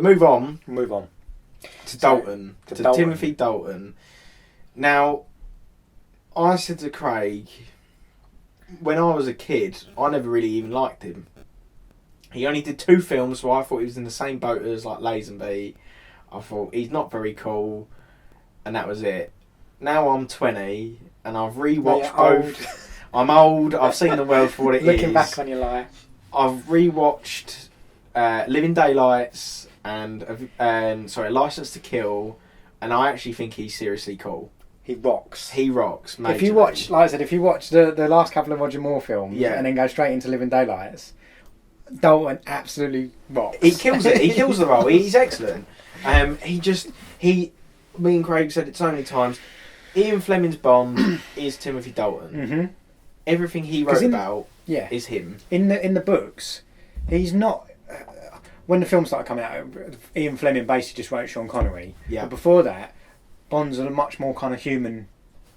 we'll move on. Move on. To Dalton. To Timothy Dalton. Now, I said to Craig, when I was a kid, I never really even liked him. He only did 2 films, so I thought he was in the same boat as like Lazenby. I thought he's not very cool, and that was it. Now I'm 20, and I've rewatched both. I'm old. I've seen the world for what it is. Looking back on your life, I've rewatched Living Daylights and License to Kill, and I actually think he's seriously cool. He rocks. He rocks. Majorly. If you watch, like I said, if you watch the last couple of Roger Moore films, yeah. and then go straight into Living Daylights, Dalton absolutely rocks. He kills it. He kills the role. He's excellent. Me and Craig said it so many times. Ian Fleming's Bond is Timothy Dalton. Mm-hmm. Everything he wrote about is him. In the books, he's not. When the film started coming out, Ian Fleming basically just wrote Sean Connery. Yeah. But before that, Bond's a much more kind of human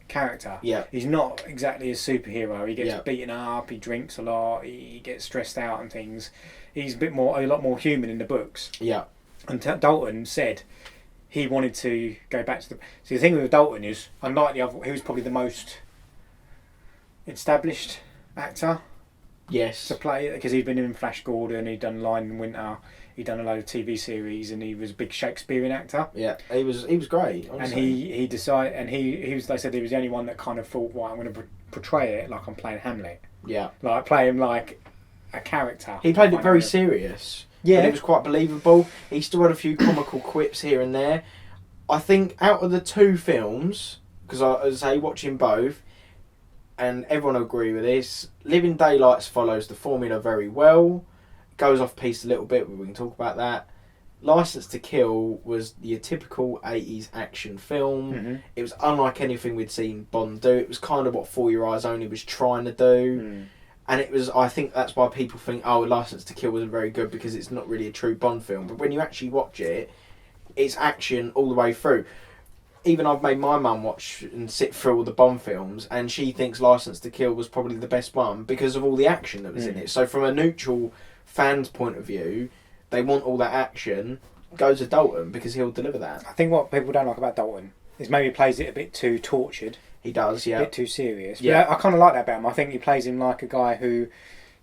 character. Yeah. He's not exactly a superhero. He gets beaten up. He drinks a lot. He gets stressed out and things. He's a lot more human in the books. Yeah. And Dalton said he wanted to go back to the. See, the thing with Dalton is, unlike the other, he was probably the most established actor. Yes. To play, because he'd been in Flash Gordon, he'd done Lion in Winter, he'd done a load of TV series, and he was a big Shakespearean actor. Yeah, he was great. Honestly. And he decided, and he was. They said he was the only one that kind of thought, right, I'm going to portray it like I'm playing Hamlet. Yeah. Like play him like a character. He played it very serious. Yeah. And it was quite believable. He still had a few comical quips here and there. I think out of the 2 films, because as I say, watching both, and everyone will agree with this, Living Daylights follows the formula very well. Goes off piste a little bit, but we can talk about that. License to Kill was your typical 80s action film. Mm-hmm. It was unlike anything we'd seen Bond do. It was kind of what For Your Eyes Only was trying to do. Mm. And it was, I think that's why people think, oh, License to Kill wasn't very good because it's not really a true Bond film. But when you actually watch it, it's action all the way through. Even I've made my mum watch and sit through all the Bond films, and she thinks License to Kill was probably the best one because of all the action that was in it. So from a neutral fan's point of view, they want all that action. Go to Dalton because he'll deliver that. I think what people don't like about Dalton is maybe he plays it a bit too tortured. He does, yeah. A bit too serious. Yeah. But I kind of like that about him. I think he plays him like a guy who...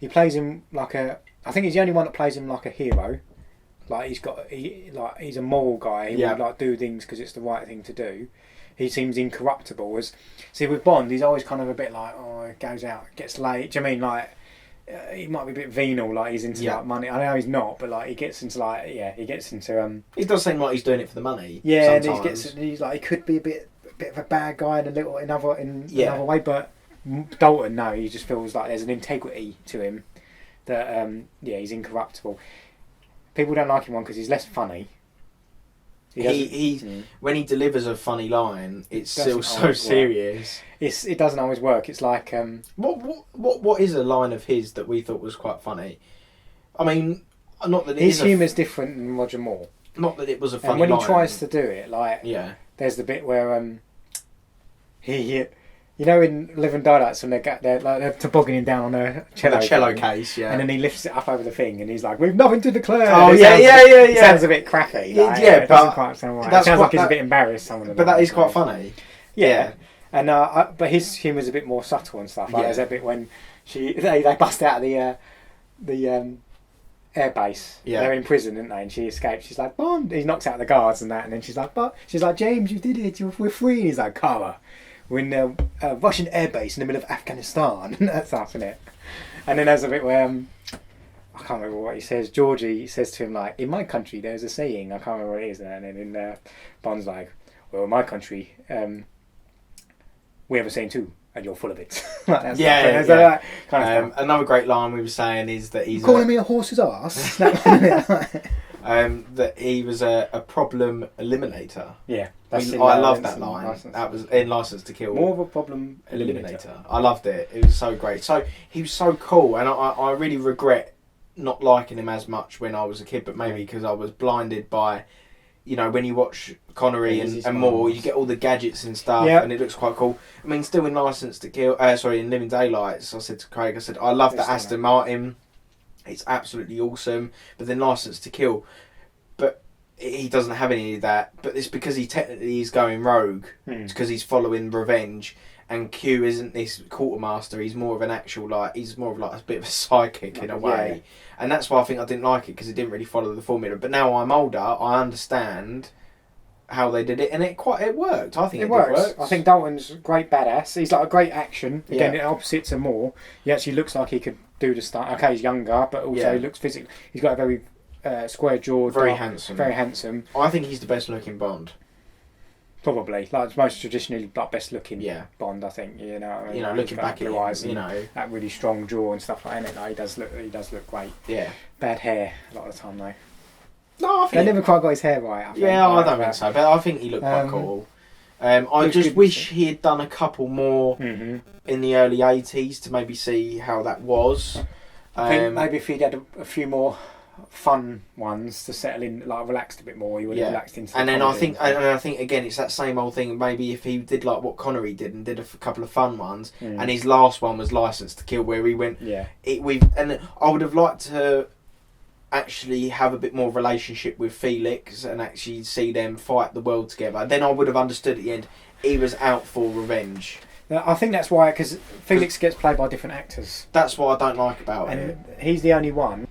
He plays him like a... I think he's the only one that plays him like a hero. Like he's a moral guy. He would like do things because it's the right thing to do. He seems incorruptible. See, with Bond, he's always kind of a bit like, oh, he goes out, gets late. Do you know what I mean? Like, he might be a bit venal, like he's into like money. I know he's not, but like he gets into He does seem like he's doing it for the money. Yeah, sometimes. and he's like, he could be a bit of a bad guy in another way, but Dalton, no, he just feels like there's an integrity to him that he's incorruptible. People don't like him because he's less funny. When he delivers a funny line, it's still so serious. It doesn't always work. It's like what is a line of his that we thought was quite funny? I mean, not that his humour's different than Roger Moore. Not that it was a funny and when line. He tries to do it, like there's the bit where he. You know, in Living Daylights, when they're tobogganing down on a cello case, and then he lifts it up over the thing, and he's like, "We've nothing to declare." Oh yeah. Sounds a bit crappy. Like, it doesn't quite sound right. It sounds like he's a bit embarrassed. But that is quite funny. Yeah. And but his humour's a bit more subtle and stuff. Like there's a bit when they bust out of the air base. Yeah. They're in prison, aren't they? And she escapes. She's like, Bond. He knocks out the guards and that, and then she's like, James, you did it. We're free. And he's like, Cara. We're in a Russian airbase in the middle of Afghanistan. That's stuff, isn't it? And then there's a bit where I can't remember what he says. Georgie says to him like, "In my country, there's a saying. I can't remember what it is." And then in Bond's like, "Well, in my country, we have a saying too, and you're full of it." Like that kind of stuff. Another great line we were saying is that he's calling me a horse's ass. That he was a problem eliminator. Yeah. I love that line. That was in License to Kill. More of a problem eliminator. I loved it. It was so great. So he was so cool, and I really regret not liking him as much when I was a kid, but maybe because I was blinded by, when you watch Connery and Moore, you get all the gadgets and stuff, and it looks quite cool. I mean, still in License to Kill, in Living Daylights, I said to Craig, I love the Aston Martin. It's absolutely awesome. But then License to Kill. But he doesn't have any of that, but it's because he's going rogue. It's because he's following revenge, and Q isn't this quartermaster. He's more of an actual he's more of a bit of a psychic in a way, and that's why I think I didn't like it, because it didn't really follow the formula. But now I'm older, I understand how they did it, and it worked. I think it works. I think Dalton's a great badass. He's like a great action. Again, the opposites are more. He actually looks like he could do the stuff. Okay, he's younger, but also he looks physically. He's got a very square jawed, very handsome. Very handsome. I think he's the best looking Bond. Probably, most traditionally best looking Bond. I think looking back at eyes, him, that really strong jaw and stuff like that. He does look great. Yeah. Bad hair a lot of the time though. No, I think they never quite got his hair right. I don't think so, but I think he looked quite cool. I just wish he had done a couple more in the early 80s to maybe see how that was. I think maybe if he'd had a few more fun ones to settle in, relaxed a bit more, he would have relaxed into. And then I think again, it's that same old thing. Maybe if he did like what Connery did and did a couple of fun ones, and his last one was License to Kill, where he went. And I would have liked to actually have a bit more relationship with Felix and actually see them fight the world together. Then I would have understood at the end he was out for revenge. I think that's why, because Felix gets played by different actors. That's what I don't like about it. And he's the only one.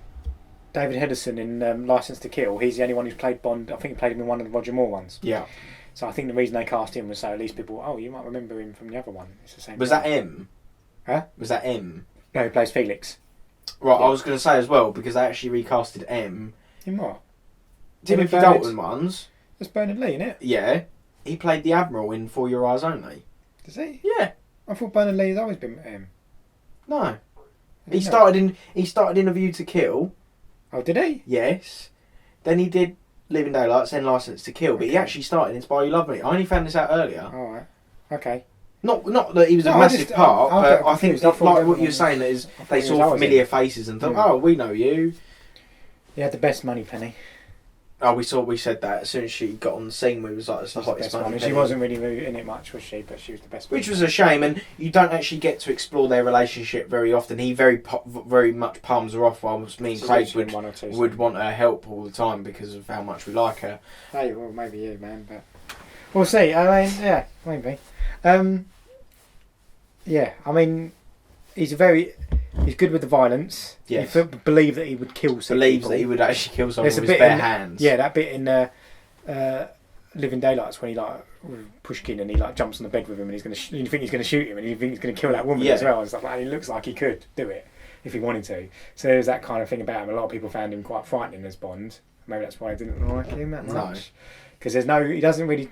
David Hedison in License to Kill, he's the only one who's played Bond. I think he played him in one of the Roger Moore ones. Yeah. So I think the reason they cast him was so at least people, you might remember him from the other one. It's the same. Was guy. That M? Huh? Was that M? No, he plays Felix. Right, I was going to say as well, because they actually recasted M. In what? Timothy Dalton ones. That's Bernard Lee, isn't it? Yeah. He played the Admiral in For Your Eyes Only. Does he? Yeah. I thought Bernard Lee has always been M. No. He started in A View to Kill. Oh, did he? Yes. Then he did Living Daylights, then License to Kill, but he actually started in Spy You Love Me. I only found this out earlier. Alright. Okay. Not that he was a massive part, but I think like what you're saying is they saw familiar faces and thought, oh, we know you. He had the best money penny. Oh, we said that as soon as she got on the scene, we was like, it's the hottest money penny. She wasn't really in it much, was she? But she was the best. Which was a shame, and you don't actually get to explore their relationship very often. He very much palms her off, while me and Craig would want her help all the time because of how much we like her. Hey, well, maybe you, man, but we'll see. I mean, yeah, maybe. He's good with the violence. Yes. You believe that he would kill some Believes people. that he would actually kill someone with his bare hands. Yeah, that bit in Living Daylights when he Pushkin and he jumps on the bed with him and you think he's going to shoot him and you think he's going to kill that woman as well and stuff like that. And he looks like he could do it if he wanted to. So there's that kind of thing about him. A lot of people found him quite frightening as Bond. Maybe that's why I didn't like him that much. Because he doesn't really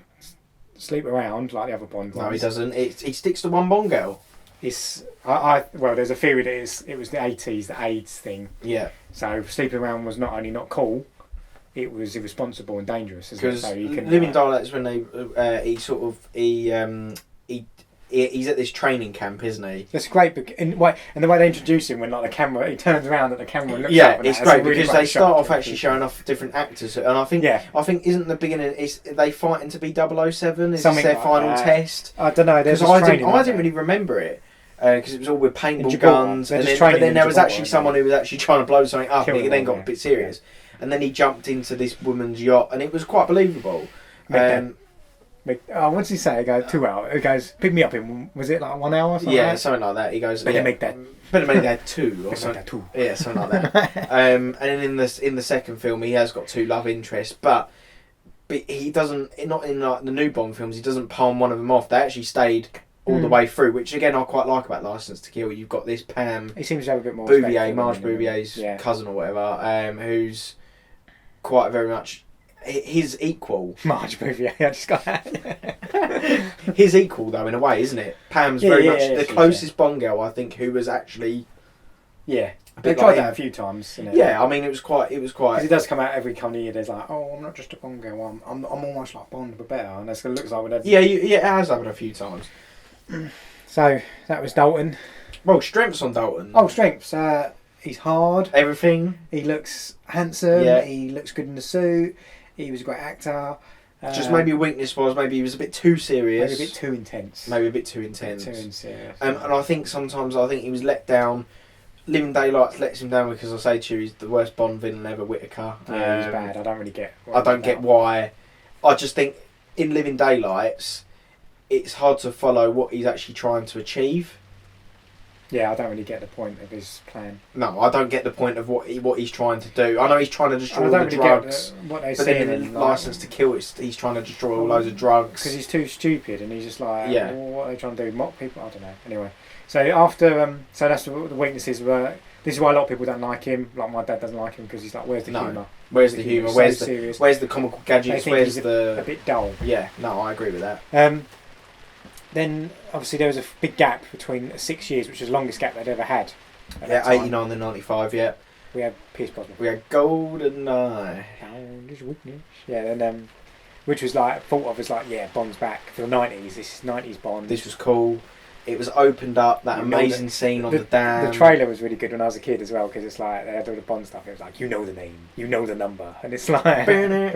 sleep around like the other Bond ones. No, he doesn't. He sticks to one Bond girl. There's a theory that it was the 80s, the AIDS thing. Yeah. So sleeping around was not only not cool, it was irresponsible and dangerous. Because Living Daylights, when he's at this training camp, isn't he? That's great, and the way they introduce him when the camera, he turns around at the camera and looks up. Yeah, it's great because they start off actually showing off different actors, and I think isn't the beginning they fighting to be 007? Is this their final test? I don't know. Because I didn't really remember it. Because it was all with paintball guns, but then there was actually someone who was actually trying to blow something up, and it then got a bit serious. And then he jumped into this woman's yacht, and it was quite believable. What's he say? He goes 2 hours. He goes, pick me up in, was it 1 hour or something? Yeah, something like that. He goes, better make that 2 or something. Yeah, something like that. And then in the second film, he has got 2 love interests, but he doesn't. Not in the new Bond films, he doesn't palm one of them off. They actually stayed all the way through, which again I quite like about License to Kill. You've got this Pam. He seems to have a bit more. Bouvier, Marge Bouvier's cousin or whatever, who's quite very much his equal. Marge Bouvier, I just got that. His equal though, in a way, isn't it? Pam's very much the closest Bond girl, I think, who was actually. Yeah. They tried that a few times. Yeah, I mean, it was quite. Because it does come out every couple of years. There's I'm not just a Bond girl. I'm almost like Bond, but better. And that's what it looks like. It has happened a few times. So that was Dalton. Well, strengths on Dalton. Oh, strengths. He's hard. Everything. He looks handsome. Yeah. He looks good in the suit. He was a great actor. Just maybe a weakness was maybe he was a bit too serious. Maybe a bit too intense. Maybe a bit too intense. Too serious. And I think sometimes he was let down Living Daylights lets him down because I say to you, he's the worst Bond villain ever, Whittaker. Yeah, he's bad. I don't really get. I don't get why. I just think in Living Daylights, it's hard to follow what he's actually trying to achieve. Yeah, I don't really get the point of his plan. No, I don't get the point of what he's trying to do. I know he's trying to destroy all the really drugs, what they but then in License to Kill, he's trying to destroy all loads of drugs. Because he's too stupid, and he's just like, well, what are they trying to do? Mock people? I don't know. Anyway, so after, so that's the weaknesses were. This is why a lot of people don't like him. Like my dad doesn't like him because he's like, where's the humour? Where's the humour? Where's the comical gadgets? Where's he's the a bit dull? Yeah, no, I agree with that. Then obviously there was a big gap between 6 years, which was the longest gap they'd ever had. Yeah, 89 and 95. Yeah. We had Pierce Brosnan. We had GoldenEye. Yeah, and which was like thought of as like Bond's back for the 90s. This is 90s Bond. This was cool. It was opened up that amazing scene on the dam. The trailer was really good when I was a kid as well because it's like they had all the Bond stuff. It was like, you know the name, you know the number, and it's like I know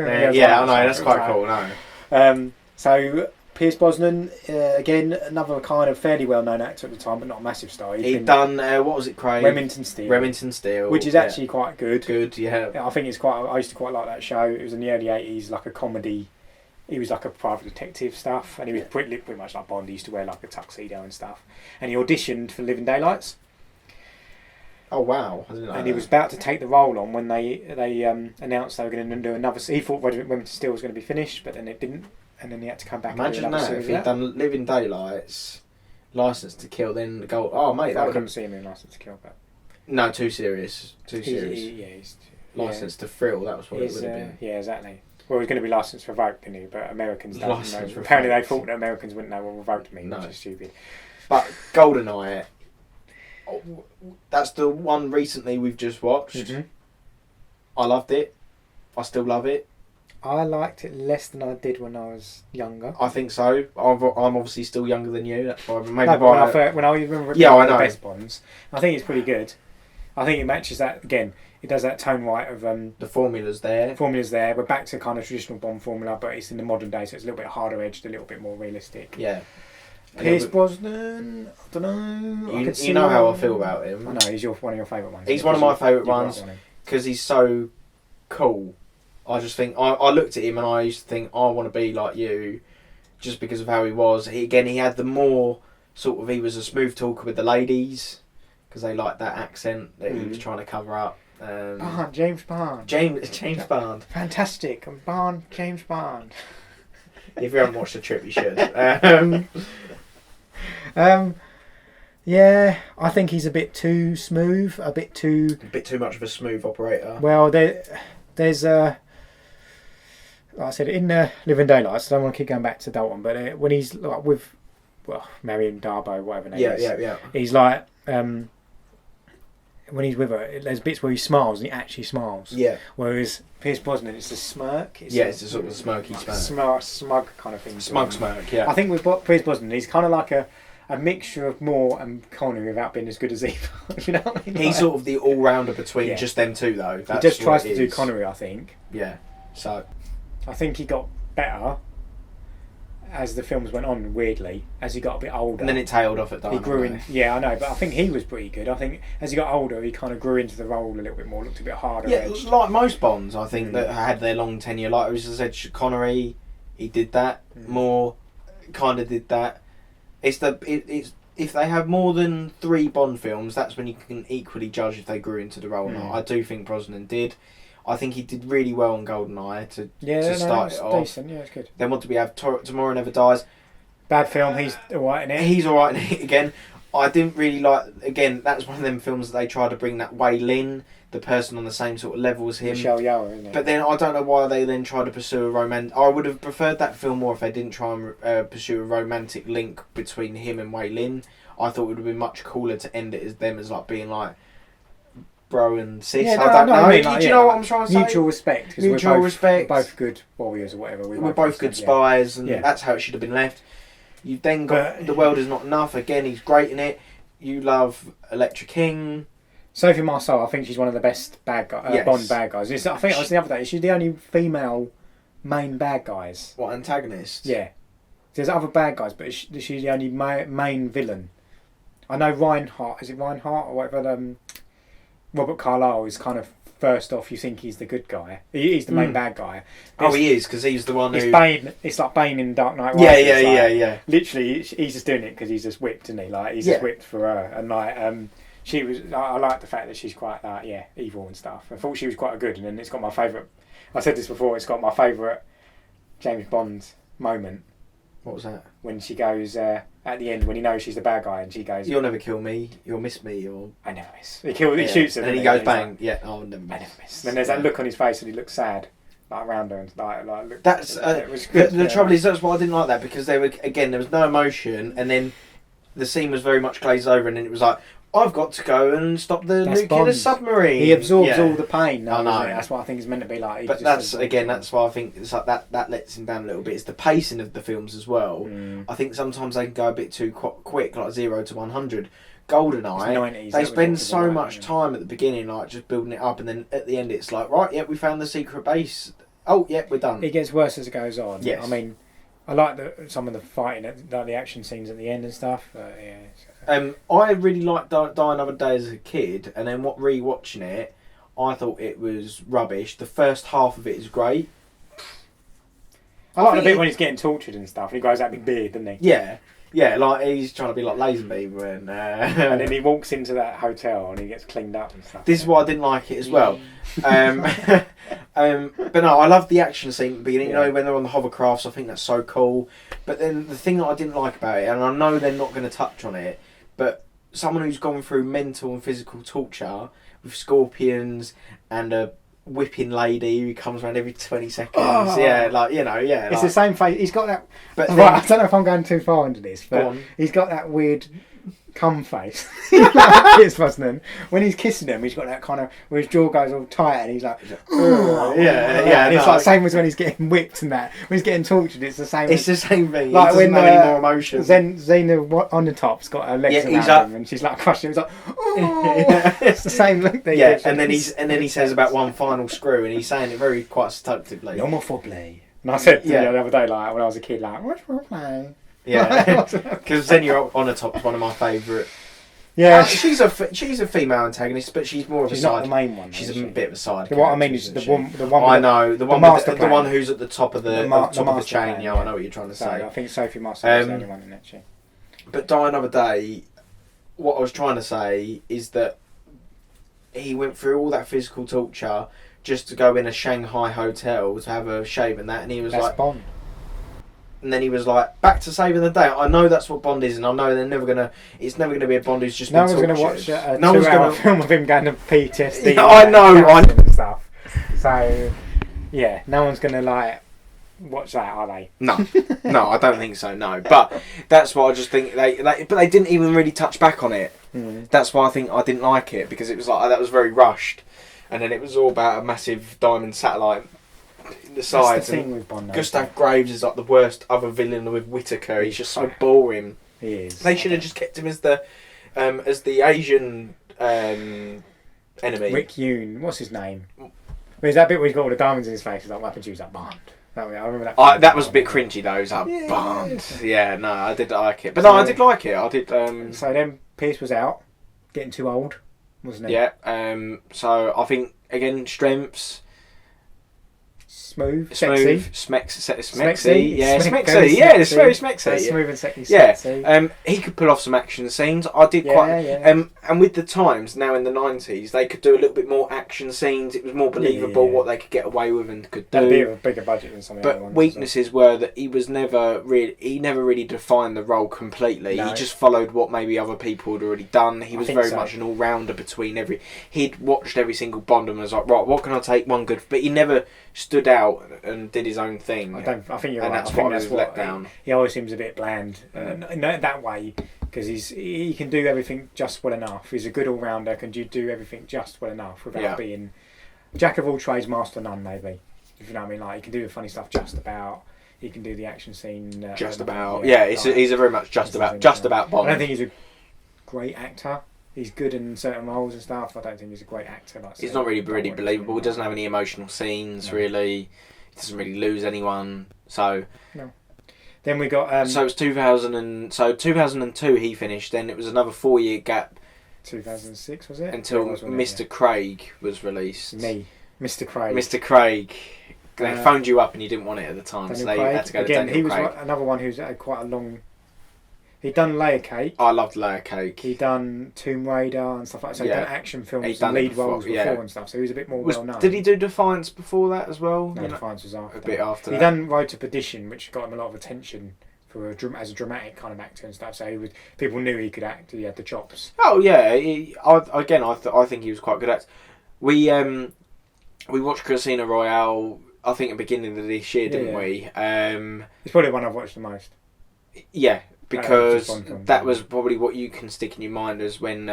that's quite cool. No. So Pierce Brosnan, again, another kind of fairly well-known actor at the time, but not a massive star. He'd done what was it, Craig? Remington Steele, which is actually quite good. Good, yeah. I think it's quite. I used to quite like that show. It was in the early '80s, like a comedy. He was like a private detective stuff, and he was pretty much like Bond. He used to wear like a tuxedo and stuff. And he auditioned for Living Daylights. Oh wow! I didn't know and that. He was about to take the role on when they announced they were going to do another. He thought Remington Steele was going to be finished, but then it didn't. And then he had to come back. Imagine and do that if he'd done Living Daylights, License to Kill, then go. Oh mate, I couldn't see him in License to Kill, but no, too serious. License to Thrill. That was what it would have been. Yeah, exactly. Well, it was going to be License to Revoke, didn't he? But Americans don't know. Revoked. Apparently, they thought that Americans wouldn't know what revoked means, which is stupid. But GoldenEye, that's the one recently we've just watched. Mm-hmm. I loved it. I still love it. I liked it less than I did when I was younger. I think so. I'm obviously still younger than you. That's why maybe when I remember I know. The best Bonds, I think it's pretty good. I think it matches that again. It does that tone right of the formula's there. We're back to kind of traditional Bond formula, but it's in the modern day, so it's a little bit harder edged, a little bit more realistic. Yeah. Pierce Brosnan, I don't know. You know how I feel about him. I know he's one of your favourite ones. He's one of my favourite ones because he's so cool. I just think I looked at him and I used to think I want to be like you, just because of how he was. He had the more sort of he was a smooth talker with the ladies because they liked that accent that he was trying to cover up. James Bond. James Bond. Fantastic. I'm James Bond. If you haven't watched The Trip, you should. Yeah, I think he's a bit too smooth, a bit too much of a smooth operator. Well, there's like I said in Living Daylights. I don't want to keep going back to Dalton, but when he's like with Marion Darbo, whatever name is, yeah, he's like when he's with her, there's bits where he smiles and he actually smiles. Yeah. Whereas Pierce Brosnan, it's a smirk. It's a sort of smirky smirk. Smug kind of thing. Smirk, yeah. I think with Pierce Brosnan, he's kind of like a mixture of Moore and Connery without being as good as either. You know what I mean? He's sort of the all-rounder between just them two, though. He just tries to do Connery, I think. Yeah. So I think he got better as the films went on, weirdly, as he got a bit older. And then it tailed off at that. He grew in. Yeah, I know, but I think he was pretty good. I think as he got older, he kind of grew into the role a little bit more, looked a bit harder. Yeah, like most Bonds, I think, that had their long tenure. Like as I said, Connery, he did that. Moore kind of did that. It's if they have more than 3 Bond films, that's when you can equally judge if they grew into the role or not. I do think Brosnan did. I think he did really well on GoldenEye to start it off. Decent. Yeah, it's good. Then what do we have? Tomorrow Never Dies. Bad film. He's alright in it. He's alright in it again. I didn't really like. Again, that's one of them films that they try to bring that Wei Lin, the person on the same sort of level as him. Michelle Yeoh, isn't it? But then I don't know why they then try to pursue a romance. I would have preferred that film more if they didn't try and pursue a romantic link between him and Wei Lin. I thought it would have been much cooler to end it as them as like being like bro and sis. Yeah, I don't know. I mean, do you know what I'm trying to say? Mutual respect. Mutual respect. We're both good warriors or whatever. We're both good spies, and that's how it should have been left. You've then got The World Is Not Enough. Again, he's great in it. You love Electra King. Sophie Marceau, I think she's one of the best Bond bad guys. I think I was the other day. She's the only female main bad guys. What, antagonist? Yeah. There's other bad guys, but she's the only main villain. I know Reinhardt. Is it Reinhardt or whatever? Robert Carlyle is kind of first off. You think he's the good guy. He's the main bad guy. He is, because he's the one who. Bane. It's like Bane in Dark Knight Rises. Yeah. Literally, he's just doing it because he's just whipped, isn't he? Like he's just whipped for her, and like she was. I like the fact that she's quite evil and stuff. I thought she was quite good, and then it's got my favourite. I said this before. It's got my favourite James Bond moment. What was that? When she goes at the end, when he knows she's the bad guy, and she goes, "You'll never kill me. You'll miss me." Or I never miss. He shoots her, and he goes bang. Like, I'll never miss. I never miss. Then there's that look on his face, and he looks sad, like around her, and like look. That's it was good. The trouble is that's why I didn't like that, because there was no emotion, and then the scene was very much glazed over, and then it was like, I've got to go and stop the nuclear submarine. He absorbs all the pain. I know. That's what I think is meant to be like. But that's why I think it's like that lets him down a little bit. It's the pacing of the films as well. I think sometimes they can go a bit too quick, like 0 to 100. GoldenEye, they spend so much time at the beginning, like just building it up, and then at the end it's like, right, yeah, we found the secret base. Oh, yeah, we're done. It gets worse as it goes on. Yes. I mean, I like some of the fighting, like the action scenes at the end and stuff. Yeah. I really liked Die Another Day as a kid, and then re-watching it, I thought it was rubbish. The first half of it is great. I like the bit when he's getting tortured and stuff, and he grows that big beard, doesn't he? Yeah, like he's trying to be like Lazenby, and then he walks into that hotel and he gets cleaned up and stuff. This is why I didn't like it as well. But no, I love the action scene at the beginning. You know, when they're on the hovercrafts, I think that's so cool. But then the thing that I didn't like about it, and I know they're not going to touch on it, but someone who's gone through mental and physical torture with scorpions and a whipping lady who comes around every 20 seconds. It's the same face. He's got that. But then, I don't know if I'm going too far into this, but he's got that weird cum face. Pierce Brosnan. When he's kissing him, he's got that kind of where his jaw goes all tight, and he's like, And it's like the same as when he's getting whipped and that. When he's getting tortured, it's the same. It's the same thing. Like when any more emotion. Xena on the top's got her legs around him, and she's like crushing him. He's like, it's the same look. That he says about one final screw, and he's saying it quite seductively. No more foreplay. And I said the other day, like when I was a kid, like, what's foreplay? Yeah, because Xena on the Top is one of my favourite. Yeah, she's a female antagonist, but she's more of a side. Not the main one. She's a bit of a side. What I mean is the one. I know the one who's at the top of the chain. Yeah, I know what you're trying to say. I think Sophie Marceau is the only one in that chain. But Die Another Day, what I was trying to say is that he went through all that physical torture just to go in a Shanghai hotel to have a shave and that, and he was that's like. Bond. And then he was like, back to saving the day. I know that's what Bond is, and I know it's never going to be a Bond who's just been tortured. No one's going to watch a 2-hour film of him going to PTSD. I know. And stuff. So, yeah, no one's going to, like, watch that, are they? No, I don't think so, no. But that's what I just think, but they didn't even really touch back on it. That's why I think I didn't like it, because it was like, that was very rushed. And then it was all about a massive diamond satellite in the sides. That's the thing with Bond. Gustav Graves is like the worst other villain with Whittaker. He's just so boring. He is. They should have just kept him as the Asian enemy. Rick Yoon. What's his name? There's that bit where he's got all the diamonds in his face. He's like, weapons use like Bond. I remember that. That was a bit cringy though. It was like Bond. Yeah, no, I did like it. But no, I did like it. I did. So then Pierce was out, getting too old, wasn't he? Yeah. So I think again strengths. Smooth, sexy. Smexy. Yeah, smexy. Yeah, it's very smexy. Smooth and sexy. Yeah. He could pull off some action scenes. I did quite. And with the times now in the 90s, they could do a little bit more action scenes. It was more believable what they could get away with and could do. That'd be a bigger budget than some of the other ones. But weaknesses were that he never really defined the role completely. No. He just followed what maybe other people had already done. He was very much an all-rounder between he'd watched every single Bond and was like, right, what can I take one good? But he never stood out and did his own thing. I think you're right. That's what I was let down. He always seems a bit bland. That way, because he can do everything just well enough. He's a good all-rounder. Can do everything just well enough without being jack of all trades, master of none. Maybe, if you know what I mean. Like he can do the funny stuff just about. He can do the action scene just about. He's a very much just about Bond. I don't think he's a great actor. He's good in certain roles and stuff. I don't think he's a great actor. He's not really believable. He doesn't have any emotional scenes, really. He doesn't really lose anyone. So no. Then we got. So it's 2002 he finished. Then it was another 4-year gap 2006 was it? Until Mr. Craig was released. Mr. Craig. Mr. Craig. They phoned you up and you didn't want it at the time, so they had to go to Daniel Craig. He was another one who's had quite a long... He'd done Layer Cake. I loved Layer Cake. He'd done Tomb Raider and stuff like that. So he'd done action films and lead roles before and stuff. So he was a bit more well known. Did he do Defiance before that as well? No, Defiance was after. A bit after that. He done Road to Perdition, which got him a lot of attention as a dramatic kind of actor and stuff. So people knew he could act. He had the chops. Oh yeah. I think he was quite good at. We watched Casino Royale. I think at the beginning of this year, didn't we? It's probably the one I've watched the most. Yeah. Because that was probably what you can stick in your mind as when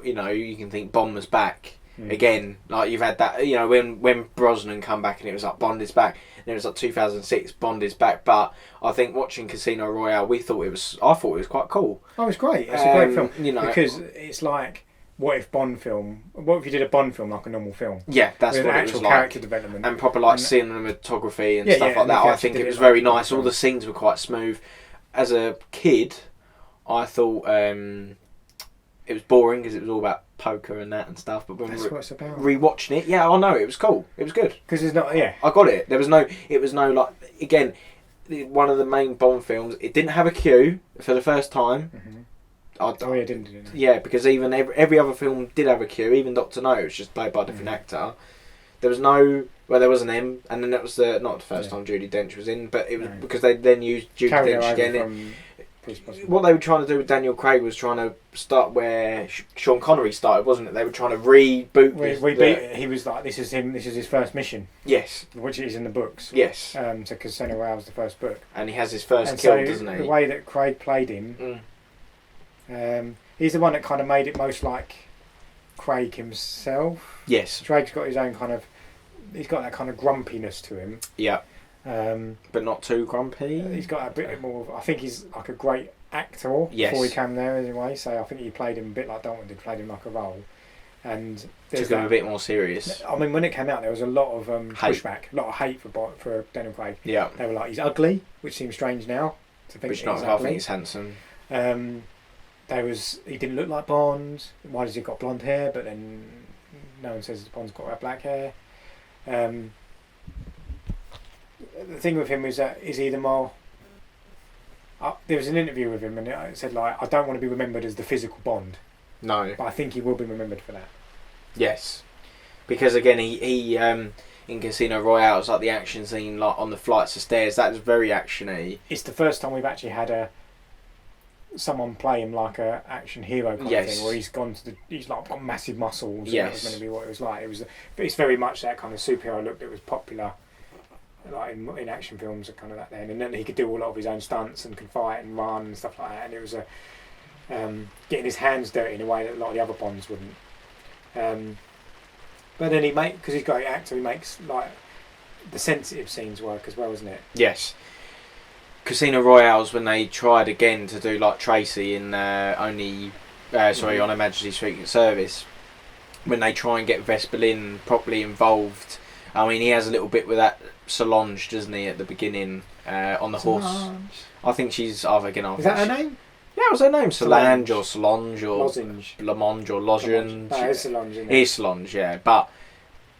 you can think Bond was back again. Like you've had that, when Brosnan come back and it was like Bond is back. And it was like 2006, Bond is back. But I think watching Casino Royale, I thought it was quite cool. Oh, it was great. It's a great film. Because it's like, what if you did a Bond film like a normal film? Yeah, that's with what it actual was like. character development and proper cinematography and stuff like that. I think it was very nice. All the scenes were quite smooth. As a kid, I thought it was boring because it was all about poker and that and stuff. But when rewatching it, I know it was cool. It was good because it's not. Yeah, I got it. It was no like again. One of the main Bond films. It didn't have a queue for the first time. Mm-hmm. It didn't. Yeah, because even every other film did have a queue. Even Dr. No, it was just played by a different actor. There was no. Well, there was an M, and then that was not the first time Judi Dench was in, but it was because they then used Judi Dench again. What they were trying to do with Daniel Craig was trying to start where Sean Connery started, wasn't it? They were trying to reboot. He was like, this is him. This is his first mission. Yes, which is in the books. Yes. So Casino Royale was the first book, and he has his first kill, doesn't he? The way that Craig played him, he's the one that kind of made it most like Craig himself. Yes, Craig's got his own kind of. He's got that kind of grumpiness to him. Yeah. But not too grumpy. He's got a bit more. I think he's like a great actor before he came there anyway. So I think he played him a bit like Dalton did, played him like a role. And took him a bit more serious. I mean, when it came out, there was a lot of pushback, a lot of hate for Daniel Craig. Yeah. They were like, he's ugly, which seems strange now. To think I think he's handsome. He didn't look like Bond. Why does he got blonde hair? But then no one says Bond's got black hair. The thing with him is that is either more. There was an interview with him and it said like, I don't want to be remembered as the physical Bond. No. But I think he will be remembered for that. Yes, because again he in Casino Royale it's like the action scene like on the flights of stairs. That was very actiony. It's the first time we've actually had someone play him like a action hero kind of thing, where he's like got massive muscles. Yes, that was meant to be what it was like. But it's very much that kind of superhero look that was popular, like in action films, kind of that then. And then he could do a lot of his own stunts and could fight and run and stuff like that. And it was getting his hands dirty in a way that a lot of the other Bonds wouldn't. But then because he's got an actor, he makes like the sensitive scenes work as well, isn't it? Yes. Casino Royale's when they tried again to do like Tracy in on Her Majesty's Secret Service, when they try and get Vespelin properly involved. I mean, he has a little bit with that Solange, doesn't he, at the beginning on the horse? I think she's. Is that her name? Yeah, it was her name. Solange or Solange or Lozenge. Lamonge or Lozenge. No, it's Solange. Isn't it? It is Solange, yeah. But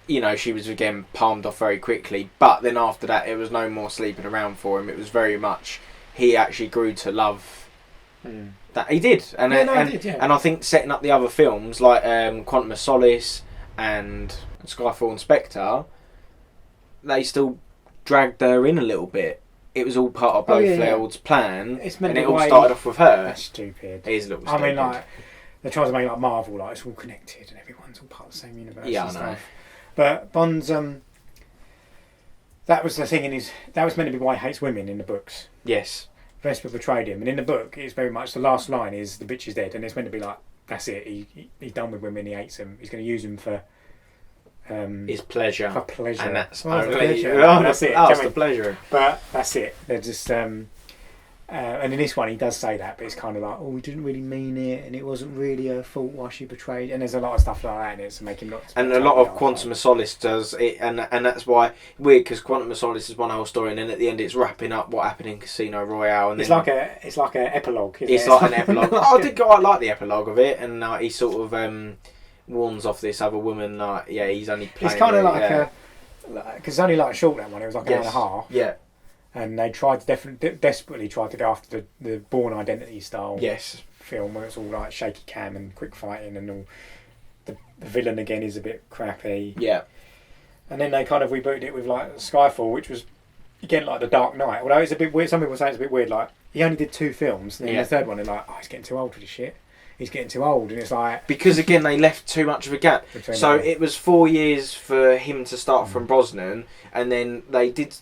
she was again palmed off very quickly. But then after that, it was no more sleeping around for him. It was very much he actually grew to love that he did, and I think setting up the other films like Quantum of Solace and Skyfall and Spectre, they still dragged her in a little bit. It was all part of Blofeld's plan, and it all started off with her. That's stupid. It is a little stupid. I mean, like they're trying to make like Marvel, like it's all connected and everyone's all part of the same universe. Yeah, and I know. Stuff. But Bond's that was the thing that was meant to be why he hates women in the books. Yes. Vesper betrayed him, and in the book it's very much the last line is the bitch is dead, and it's meant to be like that's it. He's done with women. He hates them. He's going to use them for his pleasure. For pleasure. And that's only pleasure. That's it. That's the pleasure. But that's it. They're just And in this one, he does say that, but it's kind of like, oh, we didn't really mean it, and it wasn't really her fault why she betrayed. And there's a lot of stuff like that in it to make him not. And a lot of Quantum of Solace does it, and that's why weird, because Quantum of Solace is one whole story, and then at the end it's wrapping up what happened in Casino Royale. And it's like an epilogue. It's like an epilogue. I did quite like the epilogue of it, and he sort of warns off this other woman. He's only playing. It's kind of like because it's only like a short that one. It was like an hour and a half. Yeah. And they tried to desperately tried to go after the Bourne Identity style film where it's all like shaky cam and quick fighting and all. The villain again is a bit crappy. Yeah. And then they kind of rebooted it with like Skyfall, which was again like the Dark Knight. Although it's a bit weird. Some people say it's a bit weird. Like he only did 2 films, and then the third one they're like, oh, he's getting too old for this shit. He's getting too old, and it's like because again they left too much of a gap. So it was 4 years for him to start from Brosnan, and then they did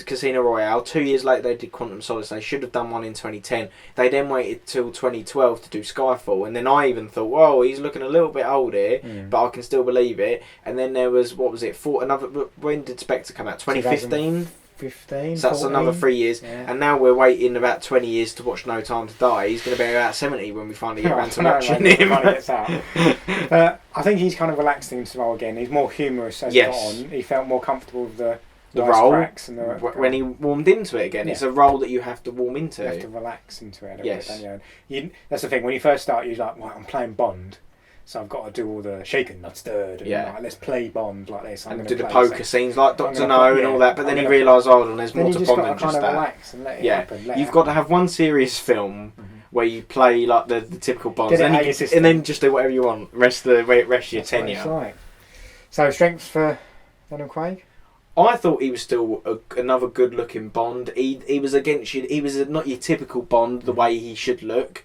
Casino Royale. 2 years later they did Quantum of Solace. They should have done one in 2010. They then waited till 2012 to do Skyfall, and then I even thought, whoa, he's looking a little bit old here, but I can still believe it. And then there was when did Spectre come out? 2015. 15, so that's 14. Another 3 years, and now we're waiting about 20 years to watch No Time to Die. He's going to be about 70 when we finally get around to watching him. But I think he's kind of relaxed into the role again. He's more humorous as he got on. He felt more comfortable with the role and when he warmed into it again. It's a role that you have to warm into. You have to relax into it a bit, don't you? That's the thing. When you first start, you're like, well, I'm playing Bond. So I've got to do all the shaken, not stirred, and like, let's play Bond like this. And do the poker scenes like Dr. No and all that, but then you realise, there's more to Bond than just that. Relax and let it happen. You've got to have one serious film where you play like the typical Bonds, and then just do whatever you want. Rest your tenure. Right. So strengths for Daniel Craig. I thought he was still another good-looking Bond. He was against you. He was not your typical Bond the way he should look.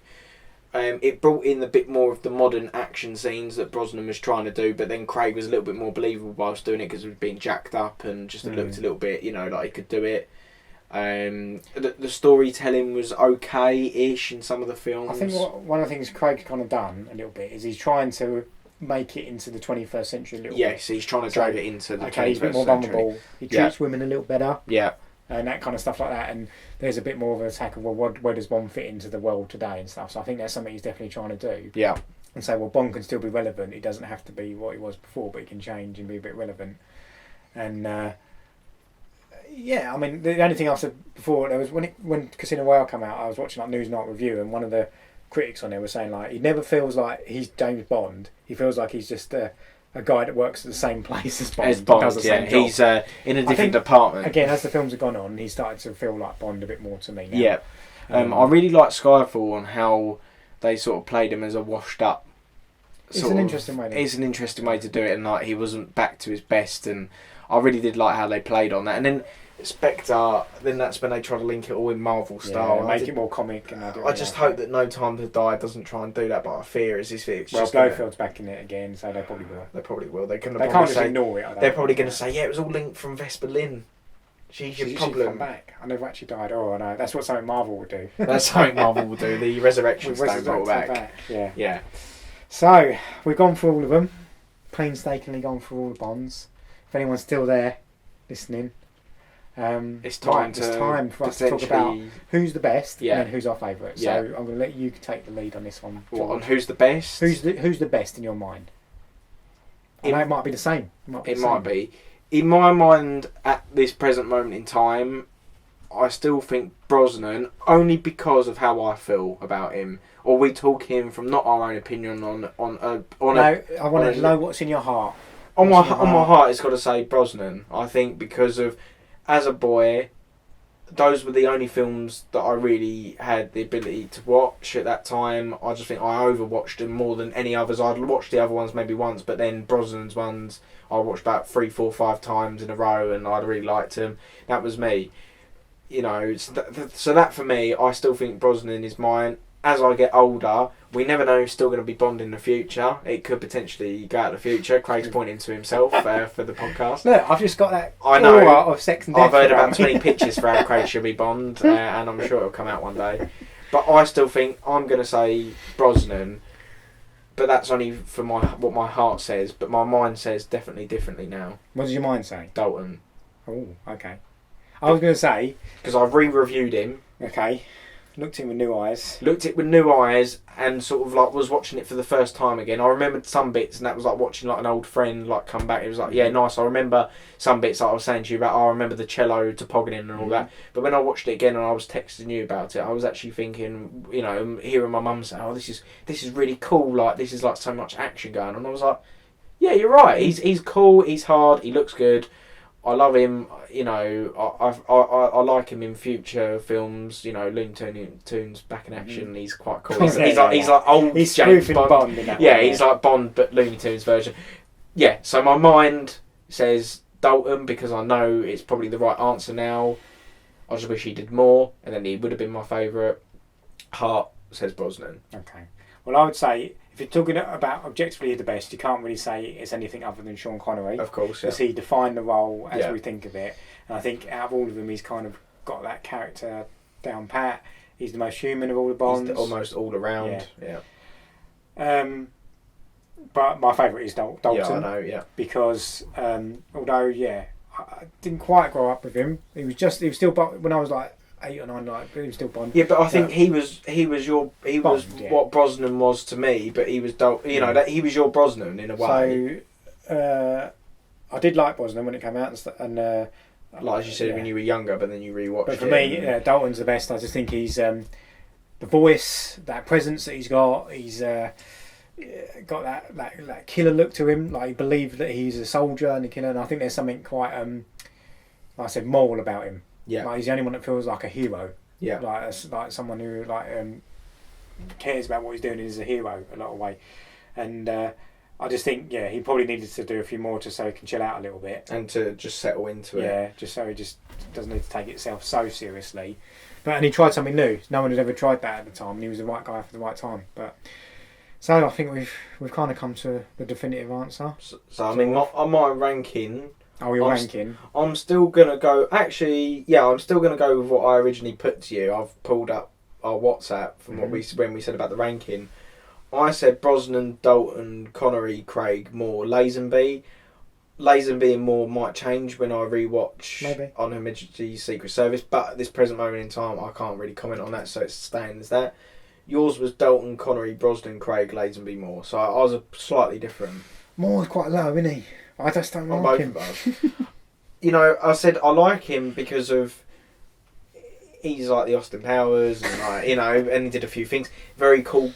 It brought in a bit more of the modern action scenes that Brosnan was trying to do, but then Craig was a little bit more believable whilst doing it because he was being jacked up and just looked a little bit, like he could do it. The storytelling was okay-ish in some of the films. I think one of the things Craig's kind of done a little bit is he's trying to make it into the 21st century a little bit. Yes, he's trying to drag it into the 21st century. He's a bit more vulnerable. He treats women a little better. Yeah. And that kind of stuff like that, and there's a bit more of an attack of where does Bond fit into the world today and stuff. So I think that's something he's definitely trying to do. Yeah. And say, Bond can still be relevant. He doesn't have to be what he was before, but he can change and be a bit relevant. And I mean, the only thing I said before there was when Casino Royale came out, I was watching like News Night Review, and one of the critics on there was saying like he never feels like he's James Bond. He feels like he's just a guy that works at the same place as Bond. Does the same job. He's in a different department. Again, as the films have gone on, he's started to feel like Bond a bit more to me now. Yeah. I really like Skyfall and how they sort of played him as a washed up. It's an interesting way. It's an interesting way to do it, and like he wasn't back to his best, and I really did like how they played on that. And then Spectre, then that's when they try to link it all in Marvel style, make it more comic. And I just hope that No Time to Die doesn't try and do that, but I fear it's just Blofield's back in it again, so they probably will. They probably will. They can't just ignore it. They're probably going to say, it was all linked from Vesper Lynn. She's your problem. Come back. I never actually died. Oh, no, that's what something Marvel would do. That's something Marvel will do. The Resurrection Stone brought back. Yeah. So we've gone through all of them. Painstakingly gone through all the Bonds. If anyone's still there, listening. It's time for us to talk about who's the best and then who's our favourite. So I'm going to let you take the lead on this one. On who's the best? Who's the best in your mind? I know it might be the same. It might be. In my mind, at this present moment in time, I still think Brosnan, only because of how I feel about him. Or we talk him from not our own opinion I want to know what's in your heart. On my heart, it's got to say Brosnan. I think because of, as a boy, those were the only films that I really had the ability to watch at that time. I just think I overwatched them more than any others. I'd watched the other ones maybe once, but then Brosnan's ones I watched about 3, 4, 5 times in a row, and I really liked them. That was me. So that for me, I still think Brosnan is mine. As I get older, we never know who's still going to be Bond in the future. It could potentially go out the future. Craig's pointing to himself for the podcast. Look, I've just got that of sex and death. I've heard about 20 pitches for how Craig should be Bond, and I'm sure it'll come out one day. But I still think I'm going to say Brosnan, but that's only for what my heart says. But my mind says definitely differently now. What does your mind say? Dalton. Oh, okay. I was going to say... Because I've re-reviewed him. Okay. Looked at it with new eyes. Looked at it with new eyes and sort of like was watching it for the first time again. I remembered some bits, and that was like watching like an old friend like come back. It was like, yeah, nice. I remember some bits like I was saying to you about. I remember the cello tobogganing and all that. But when I watched it again and I was texting you about it, I was actually thinking, you know, hearing my mum say, "Oh, this is really cool. Like this is like so much action going on." And I was like, "Yeah, you're right. He's cool. He's hard. He looks good. I love him, you know. I like him in future films. You know, Looney Tunes back in action. He's quite cool. He's like old he's James Bond in that yeah, one, he's like Bond but Looney Tunes version. Yeah. So my mind says Dalton because I know it's probably the right answer now. I just wish he did more, and then he would have been my favourite. Heart says Brosnan. Okay. Well, I would say, if you're talking about objectively the best, you can't really say it's anything other than Sean Connery. Of course, because he defined the role as we think of it. And I think out of all of them, he's kind of got that character down pat. He's the most human of all the Bonds. He's almost all around. Yeah. But my favourite is Dalton. Yeah, I know. Yeah. Because although I didn't quite grow up with him. He was still when I was like 8 or 9, like, but he was still Bond. Yeah, but I think he was what Brosnan was to me, but he was you know, that he was your Brosnan in a way. So I did like Brosnan when it came out, and like as you said when you were younger, but then you rewatched it. But for me, Dalton's the best. I just think he's the voice, that presence that he's got. He's got that killer look to him. Like, he believed that he's a soldier and a killer, and I think there's something quite like I said, moral about him. Yeah, like he's the only one that feels like a hero. Yeah, like someone who cares about what he's doing and is a hero a lot of way. And I just think he probably needed to do a few more so he can chill out a little bit and to just settle into it. Yeah, just so he just doesn't need to take itself so seriously. And he tried something new. No one had ever tried that at the time, and he was the right guy for the right time. But so I think we've kind of come to the definitive answer. So I mean, on my ranking. Oh, your ranking. I'm still gonna go. Actually, I'm still gonna go with what I originally put to you. I've pulled up our WhatsApp from when we said about the ranking. I said Brosnan, Dalton, Connery, Craig, Moore, Lazenby. Lazenby and Moore might change when I rewatch on Emergency Secret Service, but at this present moment in time, I can't really comment on that, so it's staying as that. Yours was Dalton, Connery, Brosnan, Craig, Lazenby, Moore. So I was slightly different. Moore's quite low, isn't he? I just don't like him. You know, I said I like him because of he's like the Austin Powers, and like, you know, and he did a few things. Very cool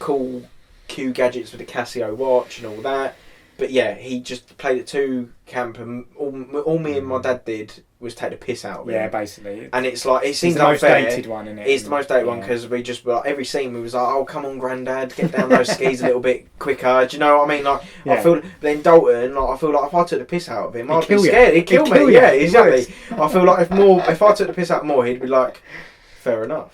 Q gadgets with the Casio watch and all that. But yeah, he just played it too camp, and all me and my dad did was take the piss out of him. Yeah, basically. And it's like, it seems unfair. It's the most dated one, isn't it? It's the most dated one because we just, like, every scene we was like, oh, come on, Grandad, get down those skis a little bit quicker. Do you know what I mean? Like, I feel, then Dalton, like, I feel like if I took the piss out of him, I'd be scared. He'd kill me. Yeah, exactly. I feel like if I took the piss out of Moore, he'd be like, fair enough.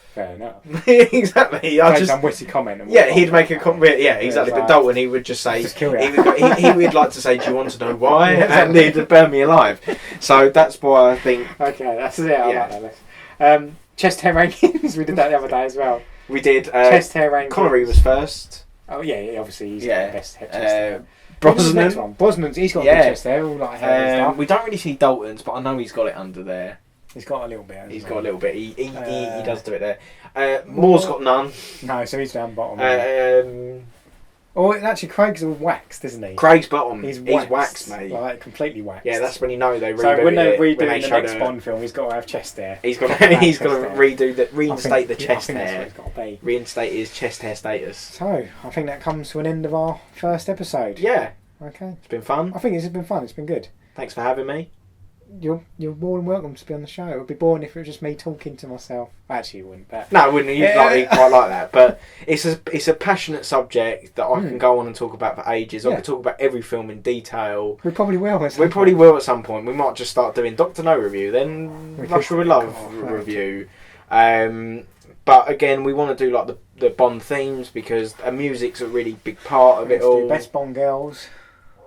Exactly. Some witty comment. He'd make a comment. Yeah, exactly. But Dalton, he would just say, he would like to say, do you want to know why? And he'd burn me alive. So that's why I think. Okay, that's it. I like that list. Chest hair rankings. We did that the other day as well. We did. Chest hair rankings. Connery was first. Oh yeah, obviously he's got the best chest hair. Brosnan. Brosnan's, he's got good chest hair. All like hair and stuff. We don't really see Dalton's, but I know he's got it under there. He's got a little bit. He's got a little bit. He does do it there. Moore's got none. No, so he's down bottom. Actually, Craig's all waxed, isn't he? Craig's bottom. He's waxed, waxed, mate. Like completely waxed. Yeah, that's when you know they rebooted So when they redo the next Bond film, he's got to have chest hair. He's got to reinstate the chest hair. That's what it's got to be. Reinstate his chest hair status. So I think that comes to an end of our first episode. Yeah. Okay. It's been fun. I think it's been fun. It's been good. Thanks for having me. You're more than welcome to be on the show. It would be boring if it was just me talking to myself. Actually, it wouldn't. But no, it wouldn't. You'd quite like that. But it's a passionate subject that I can go on and talk about for ages. I could talk about every film in detail. We probably will. We probably will at some point. We might just start doing Dr. No review, then Russia with Love review. But again, we want to do like the Bond themes because music's a really big part of it all. Best Bond girls.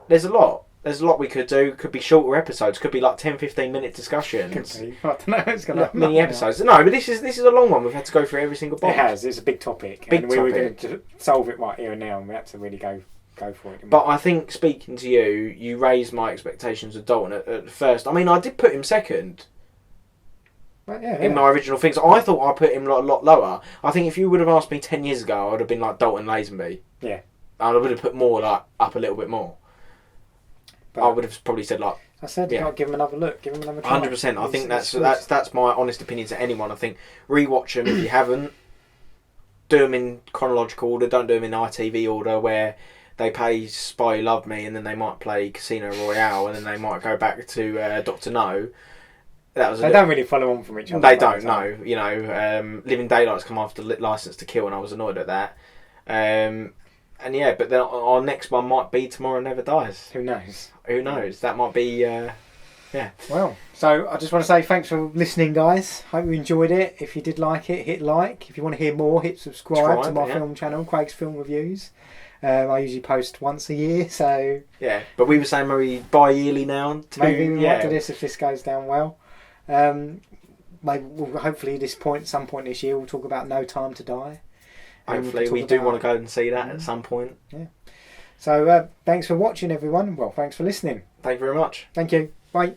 There's a lot. There's a lot we could do. Could be shorter episodes. Could be like 10-15 minute discussions. Could be. I don't know. It's gonna mini episodes. No, but this is a long one. We've had to go through every single Bond. It has. It's a big topic. We were going to solve it right here and now, and we had to really go for it. But I think speaking to you, you raised my expectations of Dalton at first. I mean, I did put him second. in my original things. I thought I put him a lot lower. I think if you would have asked me 10 years ago, I would have been like Dalton Lazenby. Yeah. I would have put more like up a little bit more. But I would have probably said like. I said you got to give him another look, give him another try. 100%. I think that's my honest opinion to anyone. I think rewatch them if you haven't. Do them in chronological order. Don't do them in ITV order where they play Spy Who Loved Me and then they might play Casino Royale and then they might go back to Dr. No. They don't really follow on from each other. They don't, no. You know, Living Daylight's come after Licence to Kill and I was annoyed at that. And yeah, but then our next one might be Tomorrow Never Dies. Who knows? Who knows? That might be, yeah. Well, so I just want to say thanks for listening, guys. Hope you enjoyed it. If you did like it, hit like. If you want to hear more, hit subscribe to my film channel, Craig's Film Reviews. I usually post once a year, so... Yeah, but we were saying maybe bi-yearly now. Maybe we might do this if this goes down well. Maybe hopefully some point this year we'll talk about No Time to Die. Hopefully we do want to go and see that at some point. Yeah. So thanks for watching, everyone. Well, thanks for listening. Thank you very much. Thank you. Bye.